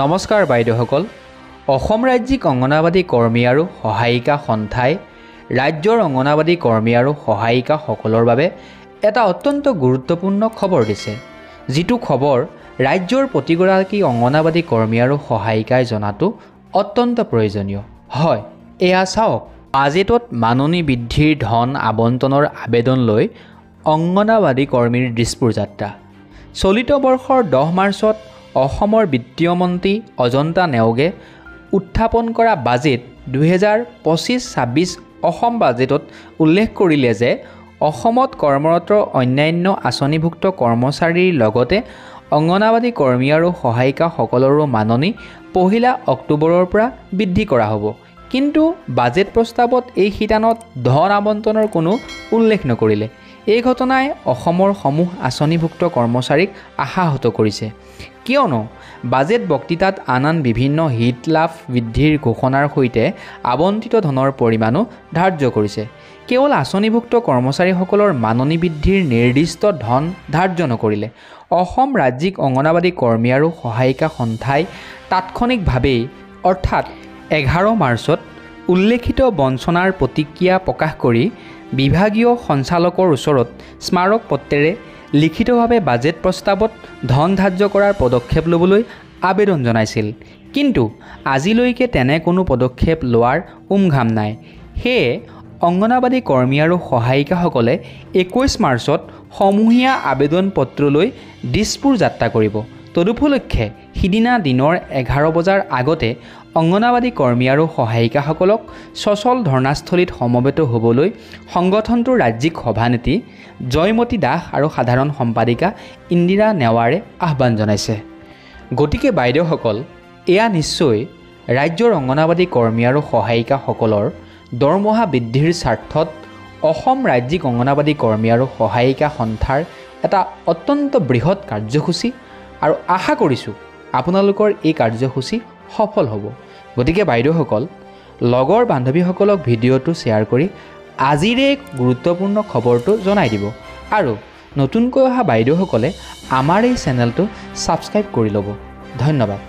নমস্কাৰ বাইদেউসকল। অসম ৰাজ্যিক অংগনাবাদী কৰ্মী আৰু সহায়িকা সন্থাই ৰাজ্যৰ অংগনাবাদী কৰ্মী আৰু সহায়িকাসকলৰ বাবে এটা অত্যন্ত গুৰুত্বপূৰ্ণ খবৰ দিছে, যিটো খবৰ ৰাজ্যৰ প্ৰতিগৰাকী অংগনাবাদী কৰ্মী আৰু সহায়িকাই জনাটো অত্যন্ত প্ৰয়োজনীয়। হয়, এয়া চাওক, বাজেটত মাননি বৃদ্ধিৰ ধন আবণ্টনৰ আবেদন লৈ অংগনাবাদী কৰ্মীৰ দিছপুৰ যাত্ৰা। চলিত বৰ্ষৰ 10 মাৰ্চত অসমৰ বিত্তীয় মন্ত্ৰী অজন্তা নেওগে উত্থাপন কৰা বাজেট 2025-26 অসম বাজেটত উল্লেখ কৰিলে যে অসমত কৰ্মৰত অন্যান্য আঁচনিভুক্ত কৰ্মচাৰীৰ লগতে অংগনাবাদী কৰ্মী আৰু সহায়িকাসকলৰো মাননি 1 অক্টোবৰৰ পৰা বৃদ্ধি কৰা হ'ব। কিন্তু বাজেট প্ৰস্তাৱত এই শিতানত ধন আবণ্টনৰ কোনো উল্লেখ নকৰিলে। এই ঘটনাই অসমৰ সমূহ আঁচনিভুক্ত কৰ্মচাৰীক আশাহত কৰিছে, কিয়নো বাজেট বক্তৃতাত আন বিভিন্ন হিত লাভ বৃদ্ধিৰ ঘোষণাৰ সৈতে আবণ্টিত ধনৰ পৰিমাণো ধাৰ্য কৰিছে। কেৱল আঁচনিভুক্ত কৰ্মচাৰীসকলৰ মাননি বৃদ্ধিৰ নিৰ্দিষ্ট ধন ধাৰ্য নকৰিলে অসম ৰাজ্যিক অংগনাবাদী কৰ্মী আৰু সহায়িকা সন্থাই তাৎক্ষণিকভাৱেই অৰ্থাৎ 11 মাৰ্চত উল্লেখিত বঞ্চনাৰ প্ৰতিক্ৰিয়া প্ৰকাশ কৰি বিভাগীয় সঞ্চালকৰ ওচৰত স্মাৰক পত্ৰেৰে লিখিতভাৱে বাজেট প্ৰস্তাৱত ধন ধাৰ্য কৰাৰ পদক্ষেপ ল'বলৈ আবেদন জনাইছিল। কিন্তু আজিলৈকে তেনে কোনো পদক্ষেপ লোৱাৰ উমঘাম নাই। সেয়ে অংগনাবাদী কৰ্মী আৰু সহায়িকাসকলে 21 মাৰ্চত সমূহীয়া আবেদন পত্ৰ লৈ দিছপুৰ যাত্ৰা কৰিব। তদুপলক্ষে সিদিনা দিনৰ 11 বজাৰ আগতে অংগনাবাদী কৰ্মী আৰু সহায়িকাসকলক সচল ধৰ্ণাস্থলীত সমবেত হ'বলৈ সংগঠনটোৰ ৰাজ্যিক সভানেত্ৰী জয়মতী দাস আৰু সাধাৰণ সম্পাদিকা ইন্দিৰা নেৱাৰে আহ্বান জনাইছে। গতিকে বাইদেউসকল, এয়া নিশ্চয় ৰাজ্যৰ অংগনাবাদী কৰ্মী আৰু সহায়িকাসকলৰ দৰমহা বৃদ্ধিৰ স্বাৰ্থত অসম ৰাজ্যিক অংগনাবাদী কৰ্মী আৰু সহায়িকা সন্থাৰ এটা অত্যন্ত বৃহৎ কাৰ্যসূচী, আৰু আশা কৰিছোঁ আপোনালোকৰ এই কাৰ্যসূচী সফল হ'ব। গতিকে বাইদেউসকল, লগৰ বান্ধৱীসকলক ভিডিঅ'টো শ্বেয়াৰ কৰি আজিৰ এই গুৰুত্বপূৰ্ণ খবৰটো জনাই দিব, আৰু নতুনকৈ অহা বাইদেউসকলে আমাৰ এই চেনেলটো ছাবস্ক্ৰাইব কৰি ল'ব। ধন্যবাদ।